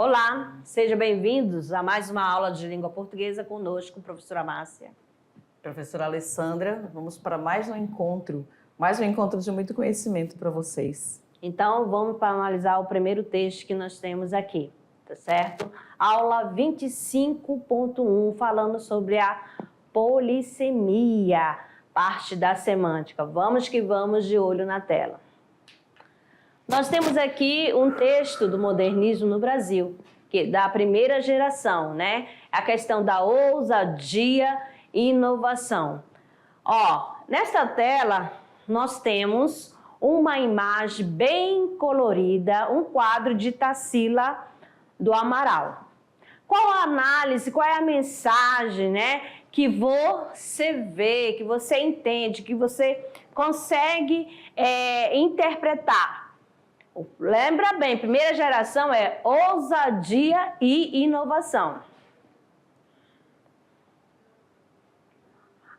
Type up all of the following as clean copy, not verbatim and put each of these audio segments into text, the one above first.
Olá, sejam bem-vindos a mais uma aula de língua portuguesa conosco, professora Márcia. Professora Alessandra, vamos para mais um encontro de muito conhecimento para vocês. Então, vamos para analisar o primeiro texto que nós temos aqui, tá certo? Aula 25.1, falando sobre a polissemia, parte da semântica. Vamos que vamos, de olho na tela. Nós temos aqui um texto do modernismo no Brasil, que da primeira geração, né? A questão da ousadia e inovação. Ó, nesta tela nós temos uma imagem bem colorida, um quadro de Tarsila do Amaral. Qual a análise, qual é a mensagem, né, que você vê, que você entende, que você consegue interpretar? Lembra bem, primeira geração é ousadia e inovação.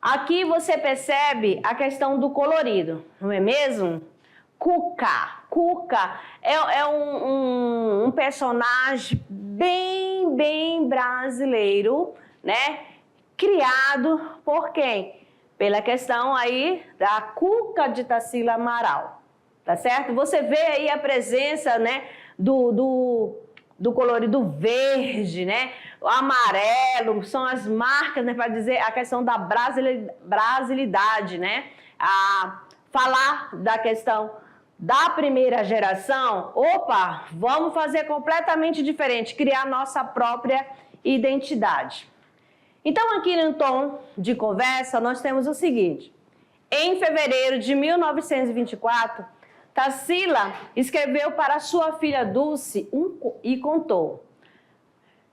Aqui você percebe a questão do colorido, não é mesmo? Cuca. Cuca é um personagem bem brasileiro, né? Criado por quem? Pela questão aí da Cuca de Tarsila Amaral. Tá certo? Você vê aí a presença, né, do colorido verde, né, o amarelo, são as marcas, né, para dizer a questão da brasilidade, né, falar da questão da primeira geração, opa, vamos fazer completamente diferente, criar nossa própria identidade. Então, aqui no tom de conversa, nós temos o seguinte: em fevereiro de 1924, Tarsila escreveu para sua filha Dulce e contou: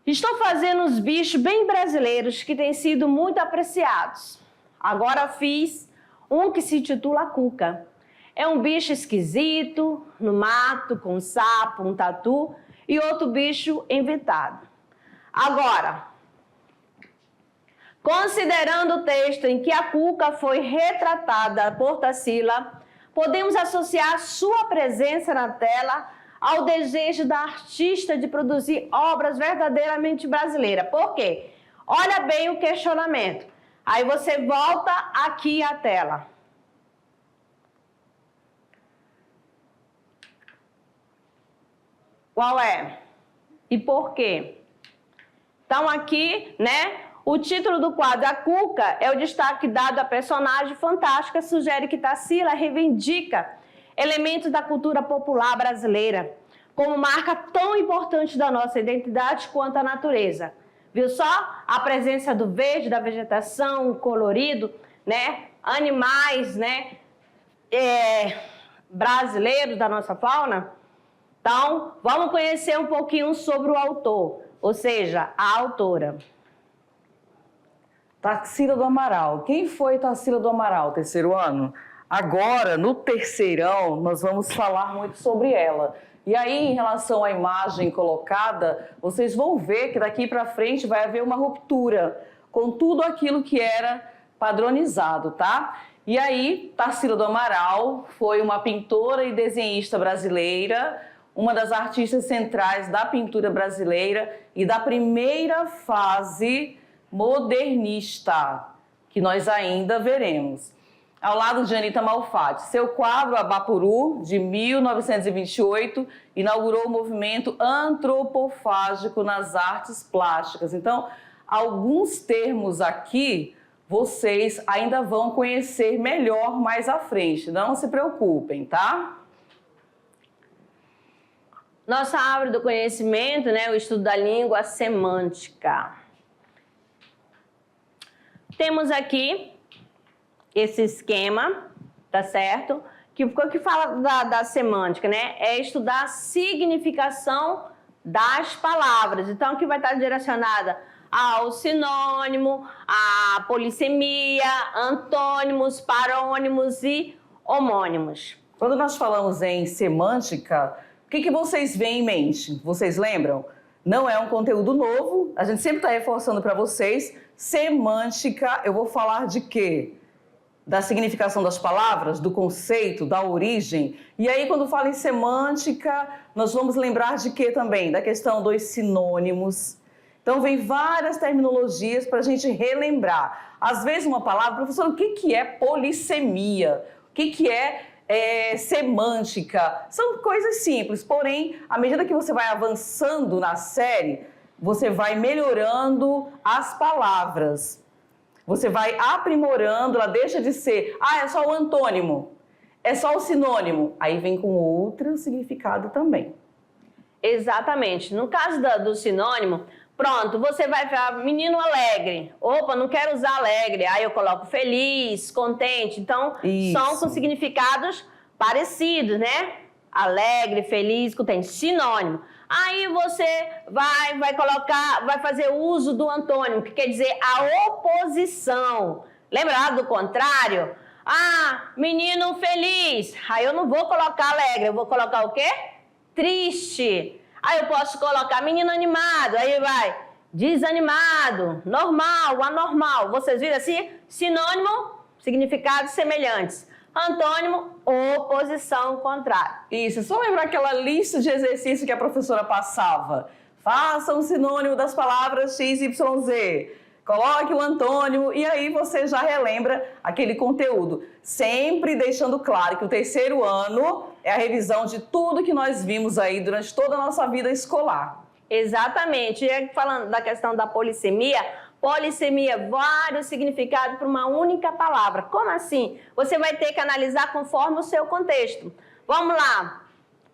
estou fazendo uns bichos bem brasileiros que têm sido muito apreciados. Agora fiz um que se intitula Cuca. É um bicho esquisito, no mato, com um sapo, um tatu e outro bicho inventado. Agora, considerando o texto em que a Cuca foi retratada por Tarsila, podemos associar sua presença na tela ao desejo da artista de produzir obras verdadeiramente brasileiras. Por quê? Olha bem o questionamento. Aí você volta aqui à tela. Qual é? E por quê? Então aqui, né? O título do quadro, a Cuca, é o destaque dado à personagem fantástica, sugere que Tarsila reivindica elementos da cultura popular brasileira, como marca tão importante da nossa identidade quanto a natureza. Viu só? A presença do verde, da vegetação, o colorido, né? Animais, né? Brasileiros da nossa fauna. Então, vamos conhecer um pouquinho sobre o autor, ou seja, a autora. Tarsila do Amaral. Quem foi Tarsila do Amaral, terceiro ano? Agora, no terceirão, nós vamos falar muito sobre ela. E aí, em relação à imagem colocada, vocês vão ver que daqui para frente vai haver uma ruptura com tudo aquilo que era padronizado, tá? E aí, Tarsila do Amaral foi uma pintora e desenhista brasileira, uma das artistas centrais da pintura brasileira e da primeira fase modernista, que nós ainda veremos. Ao lado de Anita Malfatti, seu quadro Abapuru, de 1928, inaugurou o movimento antropofágico nas artes plásticas. Então, alguns termos aqui, vocês ainda vão conhecer melhor mais à frente. Não se preocupem, tá? Nossa árvore do conhecimento, né, o estudo da língua semântica. Temos aqui esse esquema, tá certo? Que fala da semântica, né? É estudar a significação das palavras. Então, aqui vai estar direcionada ao sinônimo, à polissemia, antônimos, parônimos e homônimos. Quando nós falamos em semântica, o que vocês veem em mente? Vocês lembram? Não é um conteúdo novo, a gente sempre está reforçando para vocês. Semântica, eu vou falar de quê? da significação das palavras, do conceito, da origem. E aí, quando fala em semântica, nós vamos lembrar de quê também? Da questão dos sinônimos. Então, vem várias terminologias para a gente relembrar. Às vezes, uma palavra, professor, o que é polissemia? O que é semântica? São coisas simples, porém, à medida que você vai avançando na série, você vai melhorando as palavras. Você vai aprimorando, ela deixa de ser, é só o antônimo, é só o sinônimo. Aí vem com outro significado também. Exatamente. No caso do sinônimo, pronto, você vai falar menino alegre. Opa, não quero usar alegre. Aí eu coloco feliz, contente. Então, são com significados parecidos, né? Alegre, feliz, contente. Sinônimo. Aí você vai colocar, vai fazer uso do antônimo, que quer dizer a oposição. Lembra lá do contrário? Menino feliz. Aí eu não vou colocar alegre, eu vou colocar o quê? Triste. Aí eu posso colocar menino animado, aí vai desanimado, normal, anormal. Vocês viram assim? Sinônimo, significados semelhantes. Antônimo, oposição contrária. Isso, é só lembrar aquela lista de exercícios que a professora passava. Faça um sinônimo das palavras X, Y, Z. Coloque o antônimo e aí você já relembra aquele conteúdo. Sempre deixando claro que o terceiro ano é a revisão de tudo que nós vimos aí durante toda a nossa vida escolar. Exatamente. E falando da questão da polissemia, vários significados para uma única palavra. Como assim? Você vai ter que analisar conforme o seu contexto. Vamos lá.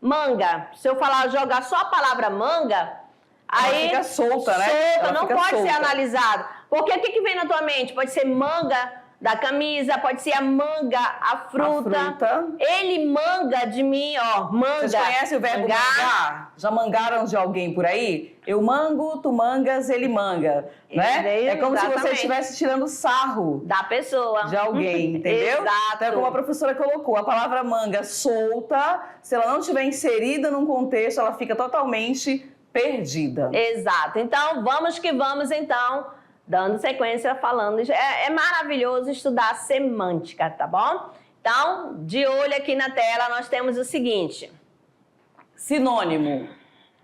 Manga. Se eu jogar só a palavra manga, aí fica solta, né? Solta, não pode ser analisado. Porque o que vem na tua mente? Pode ser manga da camisa, pode ser a manga, a fruta. Ele manga de mim, ó, manga. Vocês conhecem o verbo mangar? Já mangaram de alguém por aí? Eu mango, tu mangas, ele manga, né? É como se você estivesse tirando sarro da pessoa, de alguém, entendeu? Exato. Então, como a professora colocou, a palavra manga solta, se ela não estiver inserida num contexto, ela fica totalmente perdida. Exato. Então, vamos que vamos, então, dando sequência, falando. É maravilhoso estudar semântica, tá bom? Então, de olho aqui na tela, nós temos o seguinte. Sinônimo.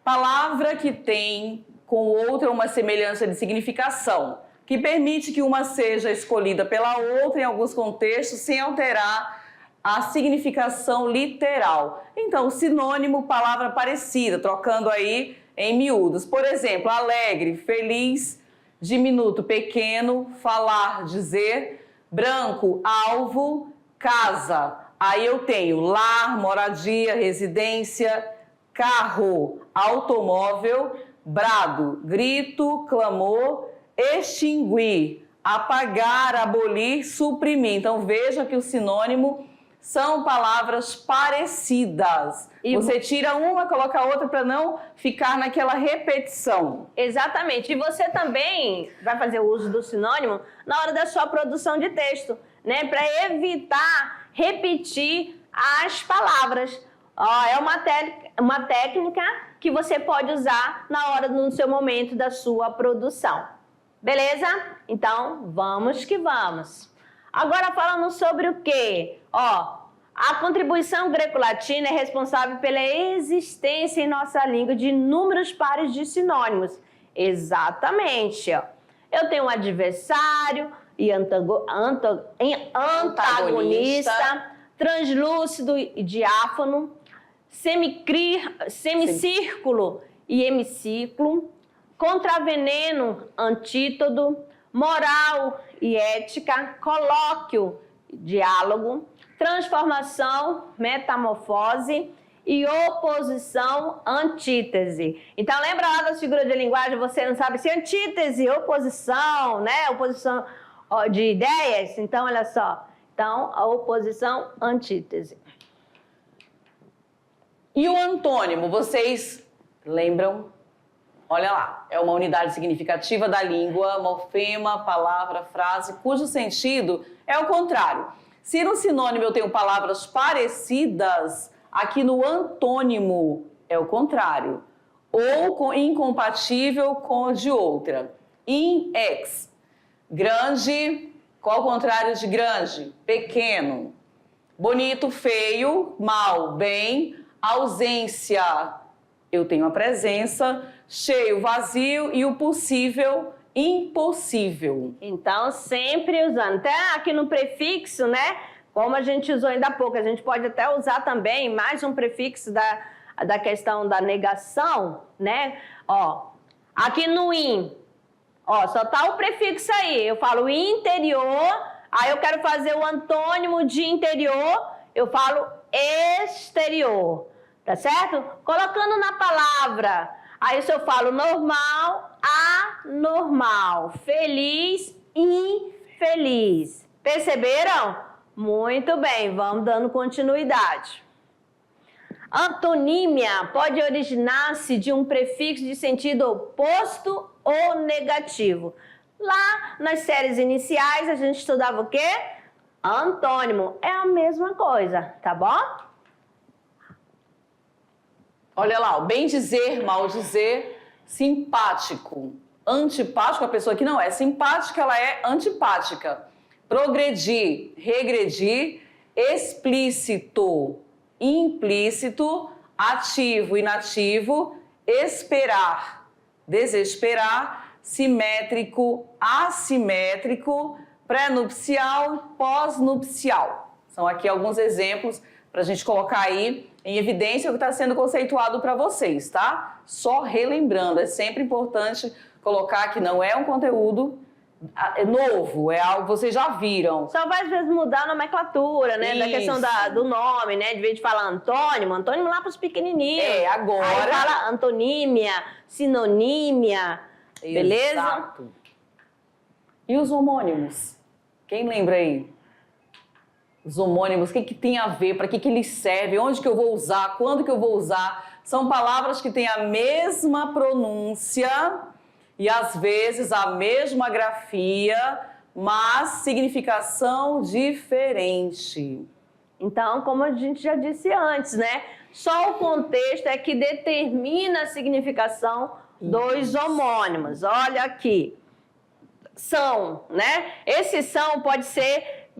Palavra que tem com outra uma semelhança de significação, que permite que uma seja escolhida pela outra em alguns contextos sem alterar a significação literal. Então, sinônimo, palavra parecida, trocando aí em miúdos. Por exemplo, alegre, feliz, diminuto, pequeno, falar, dizer, branco, alvo, casa. Aí eu tenho lar, moradia, residência, carro, automóvel, brado, grito, clamor, extinguir, apagar, abolir, suprimir. Então veja que o sinônimo são palavras parecidas. E você tira uma, coloca a outra para não ficar naquela repetição. Exatamente. E você também vai fazer o uso do sinônimo na hora da sua produção de texto, né? Para evitar repetir as palavras. É uma técnica que você pode usar na hora no seu momento da sua produção. Beleza? Então, vamos que vamos. Agora falando sobre o quê? A contribuição greco-latina é responsável pela existência em nossa língua de inúmeros pares de sinônimos. Exatamente. Eu tenho um adversário e antagonista, translúcido e diáfano, semicírculo e hemiciclo, contraveneno, antídoto, moral e ética, colóquio, diálogo, transformação, metamorfose e oposição, antítese. Então, lembra lá das figuras de linguagem, você não sabe se antítese, oposição, né? Oposição de ideias. Então, olha só. Então, a oposição, antítese. E o antônimo, vocês lembram? Olha lá, é uma unidade significativa da língua, morfema, palavra, frase, cujo sentido é o contrário. Se no sinônimo eu tenho palavras parecidas, aqui no antônimo é o contrário. Ou incompatível com de outra. In ex, grande, Qual o contrário de grande? Pequeno. Bonito, feio, mal, bem. Ausência, eu tenho a presença. Cheio, vazio. E o possível, impossível. Então, sempre usando. Até aqui no prefixo, né? Como a gente usou ainda há pouco, a gente pode até usar também mais um prefixo da questão da negação, né? Ó, aqui no in, ó, só tá o prefixo aí. Eu falo interior, aí eu quero fazer o antônimo de interior, eu falo exterior, tá certo? Colocando na palavra, aí se eu falo normal, anormal, feliz, infeliz. Perceberam? Muito bem, vamos dando continuidade. Antonímia pode originar-se de um prefixo de sentido oposto ou negativo. Lá nas séries iniciais a gente estudava o quê? Antônimo. É a mesma coisa, tá bom? Olha lá, o bem dizer, mal dizer, simpático. Antipático, a pessoa que não é simpática, ela é antipática. Progredir, regredir, explícito, implícito, ativo, inativo, esperar, desesperar, simétrico, assimétrico, pré-nupcial, pós-nupcial. São aqui alguns exemplos para a gente colocar aí em evidência o que está sendo conceituado para vocês, tá? Só relembrando, é sempre importante colocar que não é um conteúdo novo, é algo que vocês já viram. Só vai às vezes mudar a nomenclatura, né? Da questão do nome, né? De vez de falar antônimo lá para os pequenininhos. É, agora. Aí fala antonímia, sinonímia, beleza? Exato. E os homônimos? Quem lembra aí? Os homônimos, o que tem a ver? Para que eles servem? Onde que eu vou usar? Quando que eu vou usar? São palavras que têm a mesma pronúncia e às vezes a mesma grafia, mas significação diferente. Então, como a gente já disse antes, né? Só o contexto é que determina a significação dos homônimos. Olha aqui. São, né? Esse são pode ser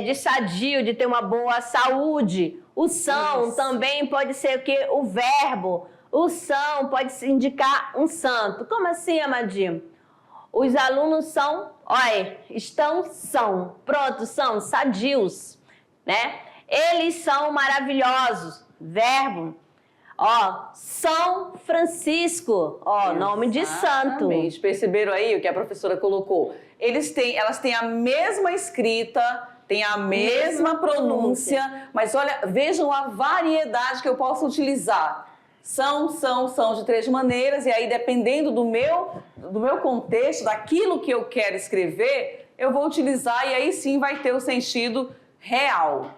de sadio, de ter uma boa saúde. O são também pode ser o quê? O verbo. O são pode indicar um santo. Como assim, amadinho? Os alunos são, pronto, são sadios, né? Eles são maravilhosos, verbo. Ó, São Francisco, ó, nome de santo. Perceberam aí o que a professora colocou? Elas têm a mesma escrita, têm a mesma pronúncia, mas olha, vejam a variedade que eu posso utilizar. São de 3 maneiras, e aí dependendo do meu contexto, daquilo que eu quero escrever, eu vou utilizar e aí sim vai ter o sentido real.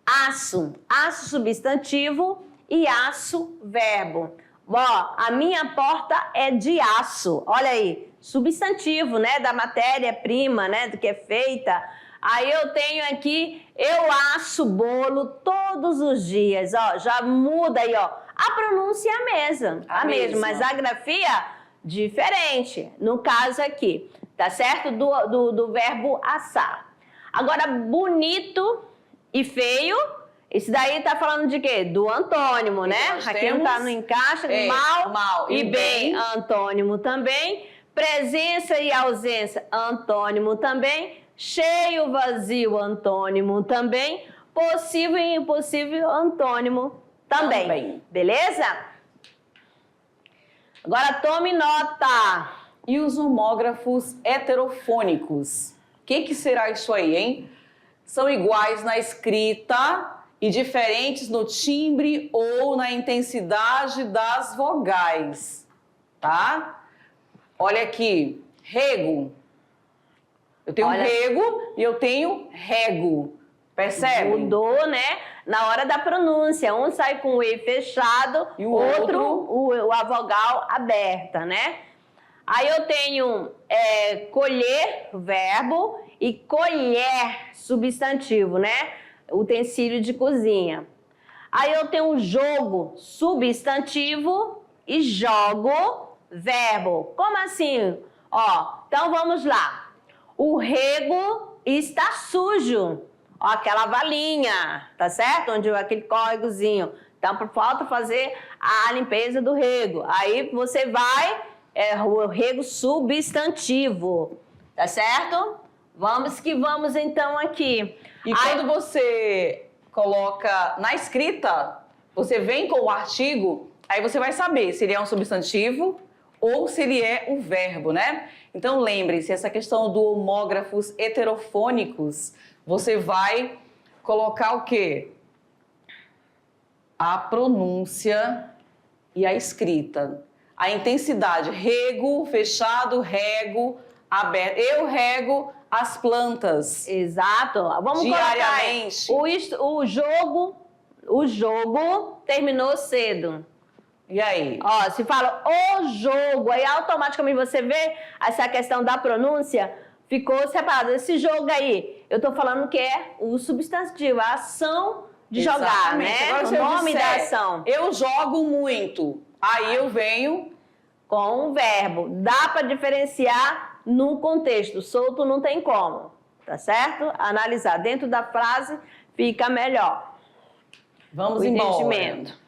Aço substantivo e aço verbo. Ó, a minha porta é de aço, olha aí, substantivo, né, da matéria-prima, né, do que é feita. Aí eu tenho aqui, eu asso bolo todos os dias, ó, já muda aí, ó. A pronúncia é a mesma, mas a grafia diferente, no caso aqui, tá certo? Do verbo assar. Agora, bonito e feio, esse daí tá falando de quê? Do antônimo, né? Aqui não tá no encaixe, mal e bem, antônimo também. Presença e ausência, antônimo também. Cheio, vazio, antônimo também. Possível e impossível, antônimo também. Beleza? Agora tome nota. E os homógrafos heterofônicos? O que será isso aí, hein? São iguais na escrita e diferentes no timbre ou na intensidade das vogais, tá? Olha aqui, rego. Eu tenho rego e eu tenho rego. Percebe? Mudou, né? Na hora da pronúncia. Um sai com o E fechado, e o outro a vogal aberta, né? Aí eu tenho colher, verbo, e colher, substantivo, né? Utensílio de cozinha. Aí eu tenho jogo, substantivo, e jogo, verbo. Como assim? Ó, então vamos lá. O rego está sujo. Ó, aquela valinha, tá certo? Onde aquele córregozinho. Então, falta fazer a limpeza do rego. Aí você vai, o rego substantivo, tá certo? Vamos que vamos então aqui. E quando você coloca na escrita, você vem com o artigo, aí você vai saber se ele é um substantivo ou se ele é um verbo, né? Então lembre-se, essa questão do homógrafos heterofônicos, você vai colocar o quê? A pronúncia e a escrita. A intensidade, rego, fechado, rego, aberto. Eu rego as plantas. Exato. Vamos diariamente. Colocar o jogo terminou cedo. E aí? Ó, se fala o jogo, aí automaticamente você vê essa questão da pronúncia ficou separado. Esse jogo aí, eu tô falando que é o substantivo, a ação de jogar, né? Agora, o nome disser, da ação. Eu jogo muito. Aí eu venho com o verbo. Dá para diferenciar no contexto. Solto não tem como, tá certo? Analisar dentro da frase fica melhor. Vamos o embora. Entendimento.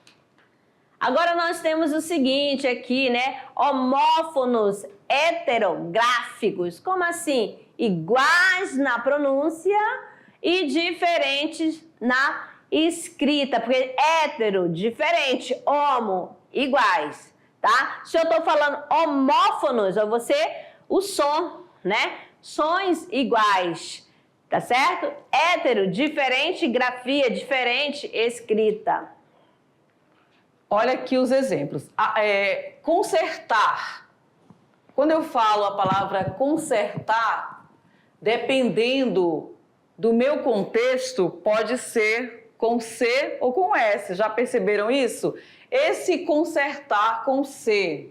Agora nós temos o seguinte aqui, né? Homófonos heterográficos. Como assim? Iguais na pronúncia e diferentes na escrita. Porque hétero, diferente, homo, iguais, tá? Se eu tô falando homófonos, o som, né? Sons iguais, tá certo? Hétero, diferente, grafia, diferente, escrita. Olha aqui os exemplos. Consertar. Quando eu falo a palavra consertar, dependendo do meu contexto, pode ser com C ou com S. Já perceberam isso? Esse consertar com C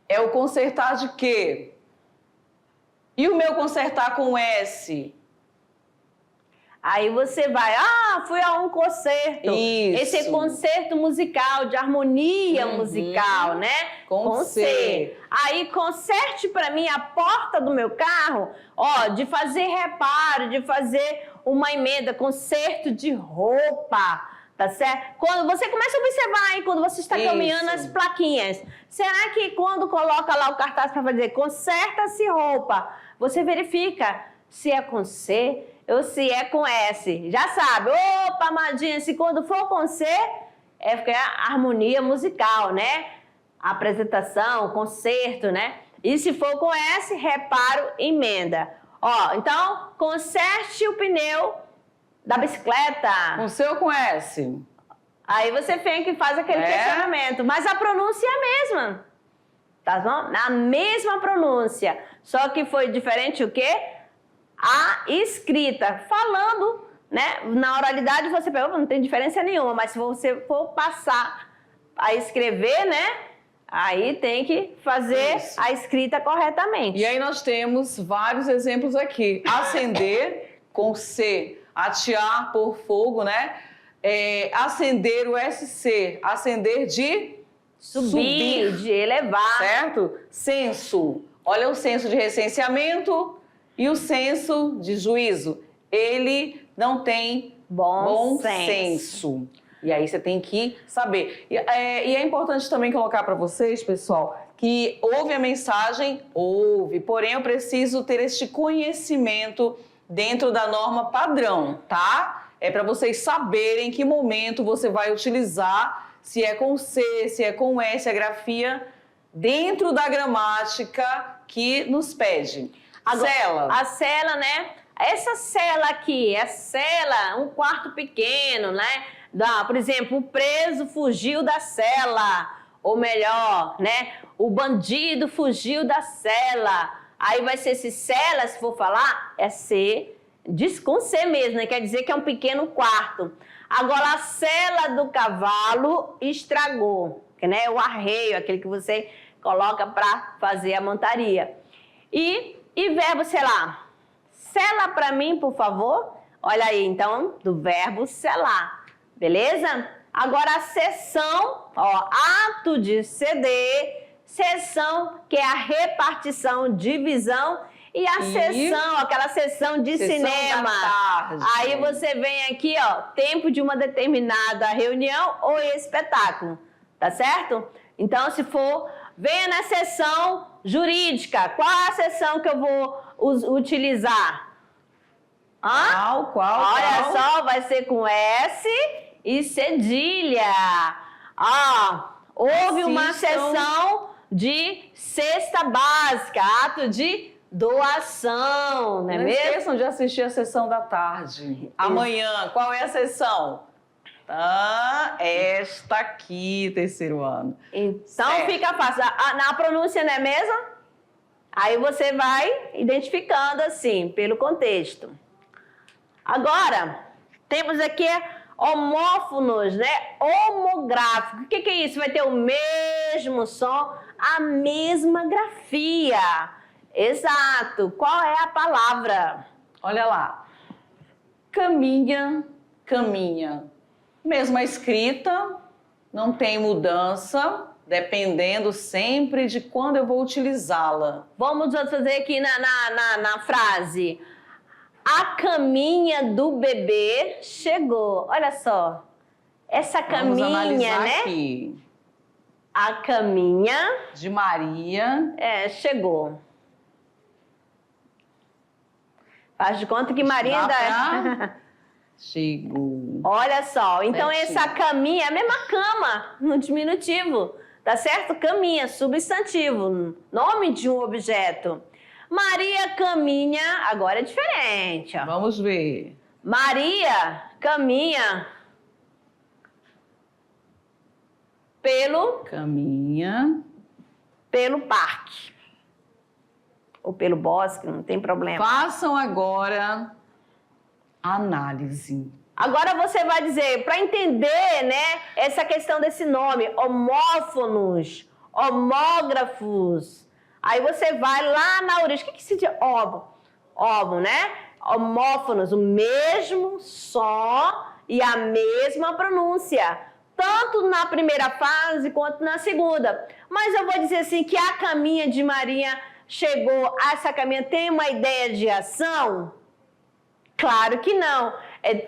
é o consertar de quê? E o meu consertar com S? Aí você vai, fui a um concerto. Isso. Esse é concerto musical, de harmonia musical, né? Com C. Aí conserte para mim a porta do meu carro, de fazer reparo, de fazer uma emenda, conserto de roupa, tá certo? Quando você começa a observar aí, quando você está caminhando as plaquinhas, será que quando coloca lá o cartaz para fazer conserta-se roupa, você verifica se é com C ou se é com S? Já sabe, opa, amadinha, se quando for com C, é porque é a harmonia musical, né? A apresentação, concerto, né? E se for com S, reparo, emenda. Então, conserte o pneu da bicicleta. Com C ou com S? Aí você vem que faz aquele questionamento. Mas a pronúncia é a mesma. Tá bom? A mesma pronúncia. Só que foi diferente o quê? A escrita. Falando, né? Na oralidade você pegou, não tem diferença nenhuma. Mas se você for passar a escrever, né? Aí tem que fazer a escrita corretamente. E aí nós temos vários exemplos aqui. Acender com C. Atear, pôr fogo, né? Acender o SC. Acender de subir, de elevar. Certo? Censo. Olha o censo de recenseamento e o censo de juízo. Ele não tem bom senso. E aí você tem que saber. E é importante também colocar para vocês, pessoal, que ouve a mensagem, porém eu preciso ter este conhecimento dentro da norma padrão, tá? É para vocês saberem que momento você vai utilizar, se é com C, se é com S, a grafia, dentro da gramática que nos pede. Cela. A cela, né? Essa cela aqui, é cela, um quarto pequeno, né? Por exemplo, o preso fugiu da cela. Ou melhor, né? O bandido fugiu da cela. Aí vai ser esse cela, se for falar, é C, com C mesmo, né? Quer dizer que é um pequeno quarto. Agora, a cela do cavalo estragou, né? O arreio, aquele que você coloca para fazer a montaria. E verbo selar. Sela para mim, por favor. Olha aí, então, do verbo selar. Beleza? Agora, a cessão, ato de ceder, cessão, que é a repartição, divisão, E a sessão, aquela sessão de cinema. Da tarde. Aí você vem aqui, ó, tempo de uma determinada reunião ou espetáculo, tá certo? Então, se for, venha na sessão jurídica. Qual a sessão que eu vou utilizar? Qual? Olha só, vai ser com S e cedilha. Houve uma sessão de cesta básica, ato de doação, não é mesmo? Não esqueçam de assistir a sessão da tarde. Amanhã, qual é a sessão? Esta aqui, terceiro ano. Então fica fácil. Na pronúncia não é mesmo? Aí você vai identificando assim, pelo contexto. Agora, temos aqui homófonos, né? Homográfico. O que é isso? Vai ter o mesmo som, a mesma grafia. Exato. Qual é a palavra? Olha lá. Caminha, caminha. Mesma escrita, não tem mudança, dependendo sempre de quando eu vou utilizá-la. Vamos fazer aqui na frase. A caminha do bebê chegou. Olha só. Essa caminha, vamos analisar, né? Aqui. A caminha De Maria. Chegou. Faz de conta que Maria ainda... Chegou. Olha só, então Certinho. essa caminha é a mesma cama, no diminutivo, tá certo? Caminha, substantivo, nome de um objeto. Maria caminha, agora é diferente, ó. Vamos ver. Maria caminha pelo parque. Ou pelo bosque, não tem problema. Façam agora a análise. Agora você vai dizer, para entender, né, essa questão desse nome, homófonos, homógrafos. Aí você vai lá na origem. O que significa homo, né? Homófonos, o mesmo som e a mesma pronúncia. Tanto na primeira fase quanto na segunda. Mas eu vou dizer assim, que a caminha de Maria chegou, essa caminha tem uma ideia de ação? Claro que não.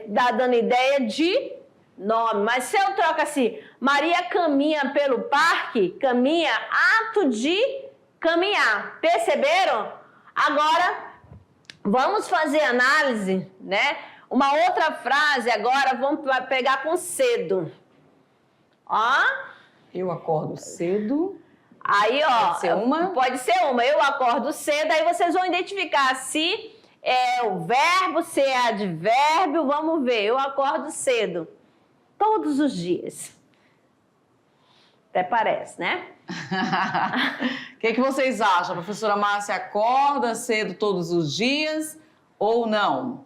Dá dando ideia de nome. Mas se eu troco assim, Maria caminha pelo parque, caminha, ato de caminhar. Perceberam? Agora, vamos fazer análise, né? Uma outra frase agora, vamos pegar com cedo. Ó. Eu acordo cedo. Aí, ó. Pode ser uma? Pode ser uma. Eu acordo cedo, aí vocês vão identificar se é o verbo, se é advérbio. Vamos ver. Eu acordo cedo. Todos os dias. Até parece, né? O que vocês acham? A professora Márcia acorda cedo todos os dias ou não?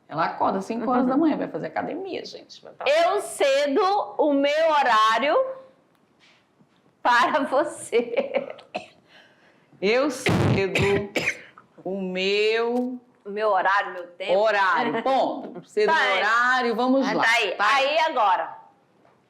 Ela acorda às 5 horas da manhã, vai fazer academia, gente. Eu cedo o meu horário para você. Eu cedo o meu horário, meu tempo. Horário, ponto. Cedo o horário, vamos lá. Tá aí. Aí agora.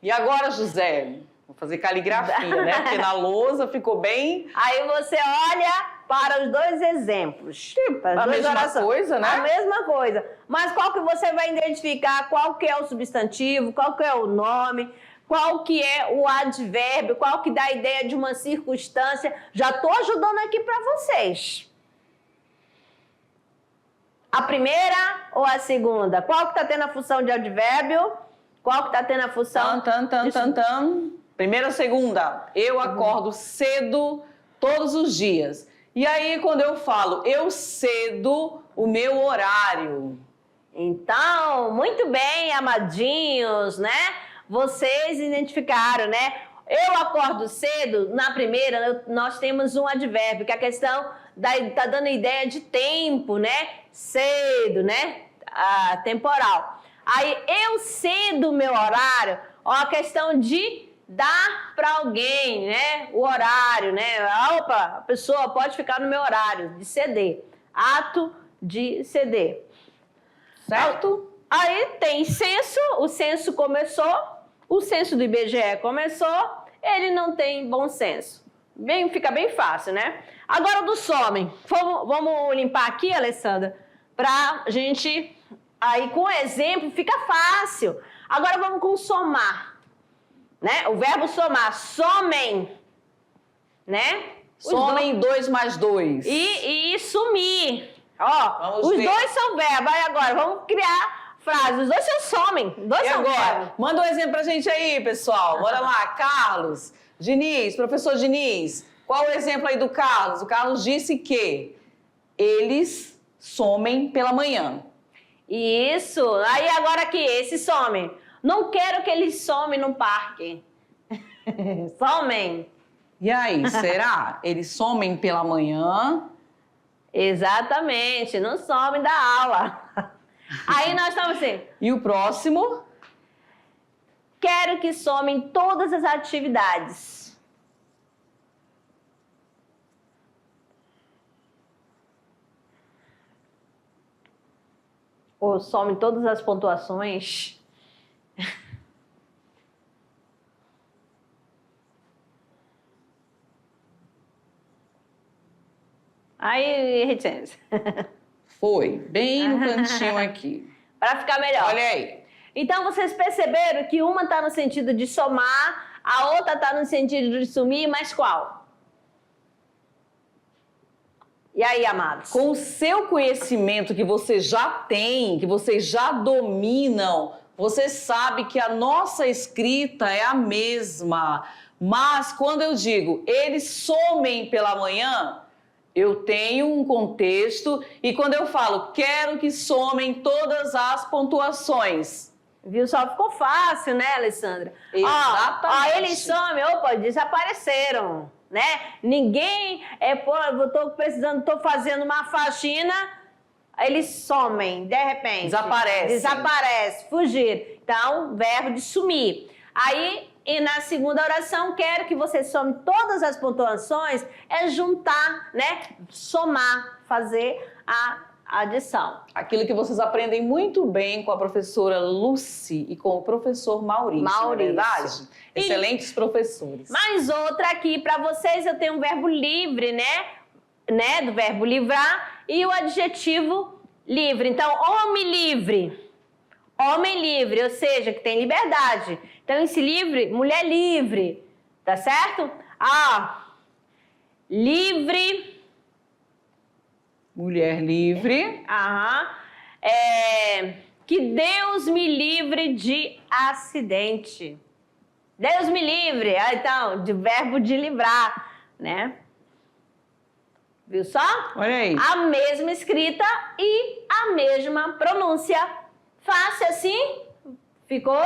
E agora, José? Vou fazer caligrafia, né? Porque na lousa ficou bem... Aí você olha para os dois exemplos. A mesma coisa, né? A mesma coisa. Mas qual que você vai identificar? Qual que é o substantivo? Qual que é o nome? Qual que é o advérbio? Qual que dá a ideia de uma circunstância? Já estou ajudando aqui para vocês. A primeira ou a segunda? Qual que está tendo a função de advérbio? Qual que está tendo a função... Primeira ou segunda? Eu acordo cedo todos os dias. E aí, quando eu falo, eu cedo o meu horário. Então, muito bem, amadinhos, né? Vocês identificaram, né? Eu acordo cedo, na primeira, nós temos um advérbio, que é a questão tá dando ideia de tempo, né? Cedo, né? Temporal. Aí, eu cedo o meu horário, ó, a questão de dar para alguém, né? O horário, né? Opa, a pessoa pode ficar no meu horário, de ceder. Ato de ceder. Certo? Aí tem censo, o censo começou, o censo do IBGE começou, ele não tem bom senso. Fica bem fácil, né? Agora do some. Vamos limpar aqui, Alessandra, pra gente... Aí com o exemplo fica fácil. Agora vamos com somar, né? O verbo somar, somem, né? Somem 2 mais 2. E sumir. Ó, Vamos os ver. dois são verbos. Aí agora vamos criar frases. Os dois são somem. Dois E são agora? verbos. Manda um exemplo pra gente aí, pessoal. Bora lá, Carlos, Diniz, professor Diniz. Qual o exemplo aí do Carlos? O Carlos disse que eles somem pela manhã. Isso. Aí agora aqui, esse some. Não quero que eles somem no parque. Somem. E aí, será? Eles somem pela manhã? Exatamente. Não somem da aula. Aí nós estamos assim. E o próximo? Quero que somem todas as atividades. Ou some todas as pontuações. Aí, reticência. Foi, bem no cantinho aqui. Para ficar melhor. Olha aí. Então, vocês perceberam que uma está no sentido de somar, a outra está no sentido de sumir, mas qual? E aí, amados? Com o seu conhecimento que você já tem, que vocês já dominam, você sabe que a nossa escrita é a mesma. Mas quando eu digo eles somem pela manhã, eu tenho um contexto e quando eu falo quero que somem todas as pontuações. Viu? Só ficou fácil, né, Alessandra? Exatamente. Ó, eles somem, opa, desapareceram, né? Ninguém, tô fazendo uma faxina, eles somem, de repente. Desaparece, fugir. Então, verbo de sumir. Aí, e na segunda oração, quero que você some todas as pontuações, é juntar, né? Somar, fazer a adição. Aquilo que vocês aprendem muito bem com a professora Lucy e com o professor Maurício, não é verdade? Excelentes professores. Mais outra aqui para vocês, eu tenho um verbo livre, né? Do verbo livrar e o adjetivo livre. Então, homem livre. Homem livre, ou seja, que tem liberdade. Então, esse livre, mulher livre, tá certo? Livre. Mulher livre. Que Deus me livre de acidente. Deus me livre. Então, de verbo de livrar, né? Viu só? Olha aí. A mesma escrita e a mesma pronúncia. Fácil assim? Ficou?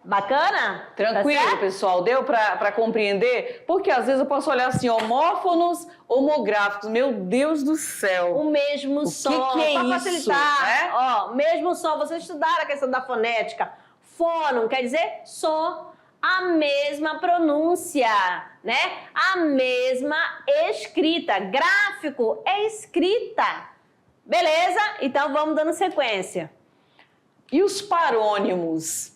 Bacana? Tranquilo, Tá certo? pessoal. Deu para compreender? Porque às vezes eu posso olhar assim, homófonos, homográficos. Meu Deus do céu. O mesmo som. Que é pra isso, facilitar. né? Ó, mesmo som. Vocês estudaram a questão da fonética. Fono quer dizer som. A mesma pronúncia, né? A mesma escrita. Gráfico é escrita. Beleza? Então vamos dando sequência. E os parônimos?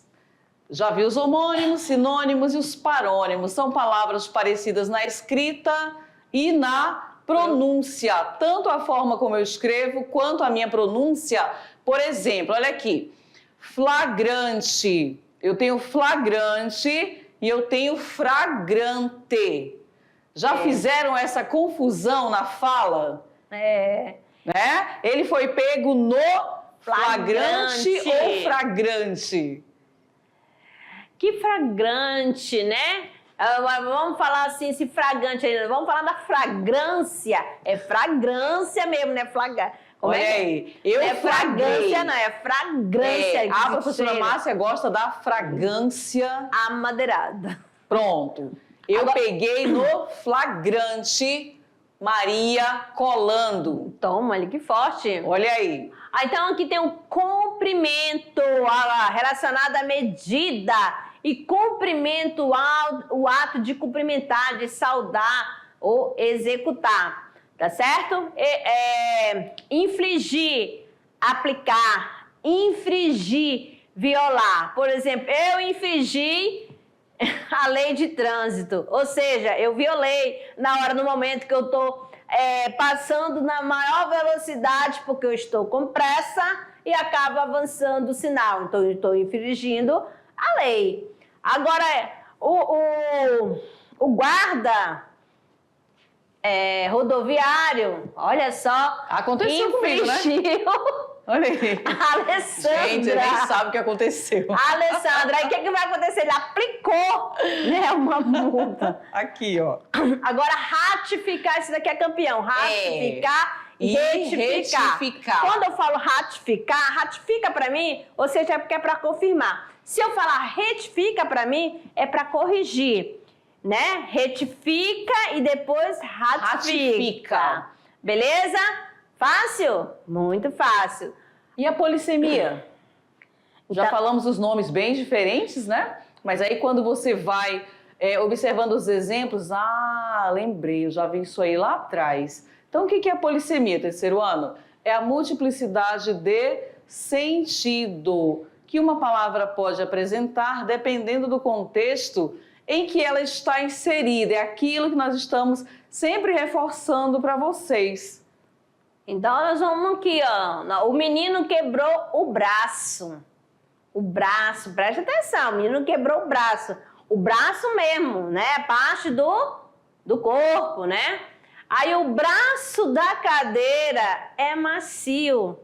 Já vi os homônimos, sinônimos e os parônimos. São palavras parecidas na escrita e na pronúncia. Tanto a forma como eu escrevo, quanto a minha pronúncia. Por exemplo, olha aqui. Flagrante. Eu tenho flagrante e eu tenho fragrante. Já fizeram essa confusão na fala? Né? Ele foi pego no flagrante ou fragrante? Que fragrante, né? Vamos falar assim, esse fragante aí. Vamos falar da fragrância. É fragrância mesmo, né? Olha aí, eu é fragrância, não, é fragrância. A professora Márcia gosta da fragrância amadeirada. Pronto. Eu peguei no flagrante Maria colando. Toma, olha que forte. Olha aí. Então aqui tem um comprimento relacionado à medida. E cumprimento, o ato de cumprimentar, de saudar ou executar. Tá certo? Infligir, aplicar, infringir, violar. Por exemplo, eu infringi a lei de trânsito. Ou seja, eu violei no momento que eu estou passando na maior velocidade porque eu estou com pressa e acabo avançando o sinal. Então, eu estou infringindo a lei. Agora, o guarda rodoviário, olha só, aconteceu comigo, né? Olha aí. Alessandra. Gente, você nem sabe o que aconteceu. Alessandra, aí o que vai acontecer? Ele aplicou, né, uma multa. Aqui, ó. Agora, ratificar, esse daqui é campeão. Ratificar e retificar. Quando eu falo ratificar, ratifica pra mim, ou seja, é porque é pra confirmar. Se eu falar retifica pra mim, é pra corrigir, né? Retifica e depois ratifica. Beleza? Fácil? Muito fácil. E a polissemia? Já falamos os nomes bem diferentes, né? Mas aí quando você vai observando os exemplos, lembrei, eu já vi isso aí lá atrás. Então o que é a polissemia, terceiro ano? É a multiplicidade de sentido que uma palavra pode apresentar dependendo do contexto em que ela está inserida. É aquilo que nós estamos sempre reforçando para vocês. Então, nós vamos aqui, ó. O menino quebrou o braço. O braço, preste atenção, o menino quebrou o braço. O braço mesmo, né? A parte do corpo, né? Aí o braço da cadeira é macio.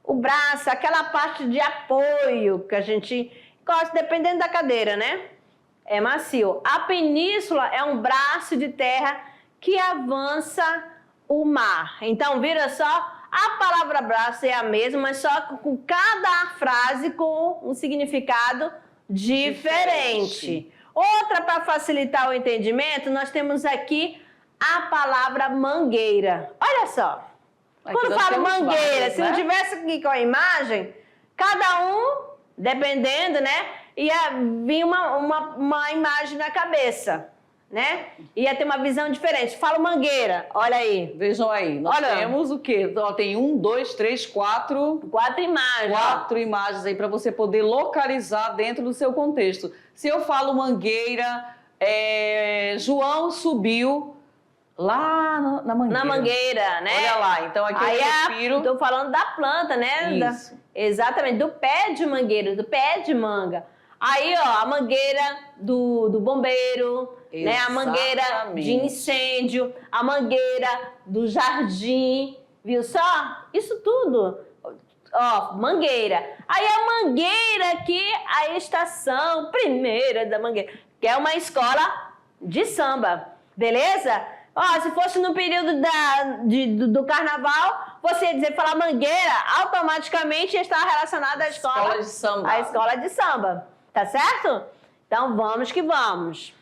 O braço, aquela parte de apoio que a gente gosta, dependendo da cadeira, né? É macio. A península é um braço de terra que avança o mar. Então, vira só, a palavra braço é a mesma, mas só com cada frase com um significado diferente. Outra, para facilitar o entendimento, nós temos aqui a palavra mangueira. Olha só. Aqui quando eu falo mangueira, vários, se não tivesse aqui com a imagem, cada um, dependendo, né, ia vir uma imagem na cabeça. Né? Ia ter uma visão diferente. Fala mangueira, olha aí. Vejam aí, nós temos o quê? Tem 1, 2, 3, 4... 4 imagens. 4 imagens aí para você poder localizar dentro do seu contexto. Se eu falo mangueira, João subiu lá na mangueira. Na mangueira, né? Olha lá, então aqui aí eu refiro... Estou falando da planta, né? Isso. Exatamente, do pé de mangueira, do pé de manga. Aí, ó, a mangueira do bombeiro, né? A mangueira de incêndio, a mangueira do jardim, viu só? Isso tudo, ó, mangueira. Aí a mangueira aqui, a estação primeira da mangueira, que é uma escola de samba, beleza? Ó, se fosse no período do carnaval, você ia dizer, falar mangueira, automaticamente está relacionada à escola de samba. À escola de samba. Tá certo? Então, vamos que vamos.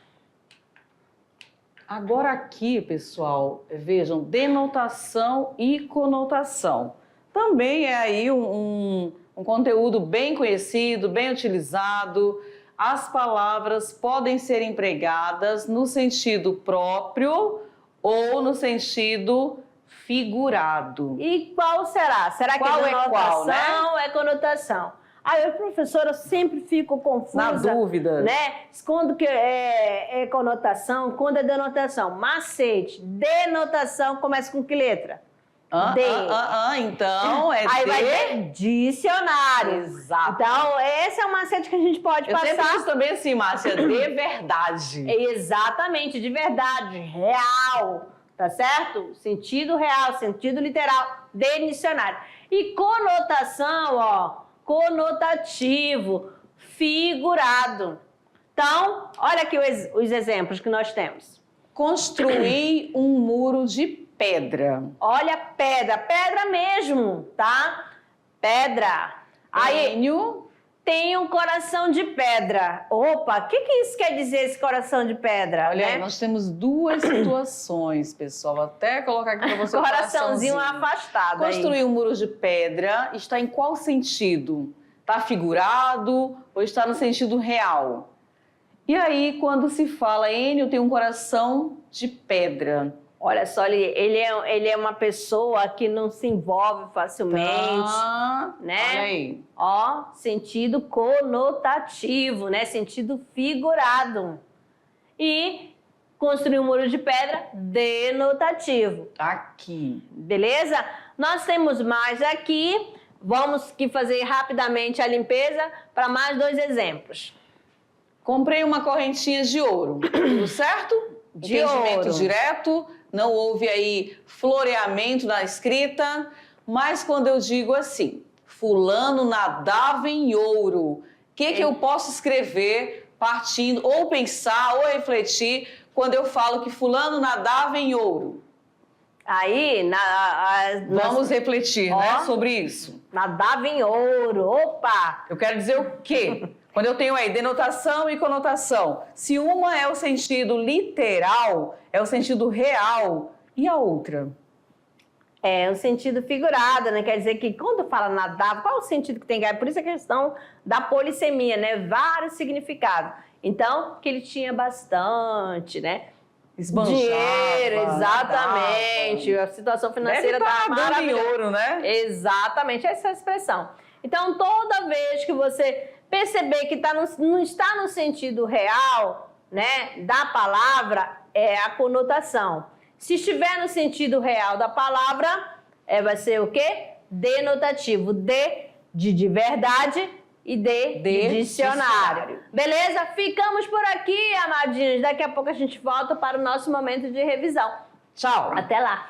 Agora aqui, pessoal, vejam, denotação e conotação. Também é aí um conteúdo bem conhecido, bem utilizado. As palavras podem ser empregadas no sentido próprio ou no sentido figurado. E qual será? Será que qual é denotação né? ou é conotação? Aí, professora, eu sempre fico confusa. Na dúvida. Né? Quando que é conotação, quando é denotação. Macete, denotação começa com que letra? D. Então, Aí vai ter dicionário. Exato. Então, esse é o macete que a gente pode passar. Eu sempre fiz também assim, Márcia, de verdade. Exatamente, de verdade, real. Tá certo? Sentido real, sentido literal, de dicionário. E conotação, ó. Conotativo, figurado. Então, olha aqui os exemplos que nós temos. Construir um muro de pedra. Olha, pedra mesmo, tá? Pedra. Aí, tem um coração de pedra. Opa, o que isso quer dizer, esse coração de pedra? Olha aí, nós temos duas situações, pessoal. Vou até colocar aqui para você o coraçãozinho afastado. Construir um muro de pedra está em qual sentido? Está figurado ou está no sentido real? E aí, quando se fala Enio tem um coração de pedra, Olha só, ele é uma pessoa que não se envolve facilmente, né? Olha aí. Ó, sentido conotativo, né? Sentido figurado. E construir um muro de pedra, denotativo. Aqui. Beleza? Nós temos mais aqui. Vamos fazer rapidamente a limpeza para mais 2 exemplos. Comprei uma correntinha de ouro, tudo certo? De Entendimento ouro. direto, não houve aí floreamento na escrita, mas quando eu digo assim, fulano nadava em ouro, o que eu posso escrever partindo, ou pensar, ou refletir, quando eu falo que fulano nadava em ouro? Aí, Vamos refletir, né, sobre isso. Nadava em ouro, opa! Eu quero dizer o quê? Quando eu tenho aí denotação e conotação, se uma é o sentido literal, é o sentido real, e a outra? É o sentido figurado, né? Quer dizer que quando fala nadava, qual é o sentido que tem? Por isso a questão da polissemia, né? Vários significados. Então, que ele tinha bastante, né? Esbanjava, dinheiro, exatamente. nadava. A situação financeira Deve tá estar dando em maravilhosa. ouro, né? Exatamente, essa é a expressão. Então, toda vez que você perceber que não está no sentido real, né, da palavra, é a conotação. Se estiver no sentido real da palavra, vai ser o quê? Denotativo. De verdade e de dicionário. Beleza? Ficamos por aqui, amadinhos. Daqui a pouco a gente volta para o nosso momento de revisão. Tchau. Até lá.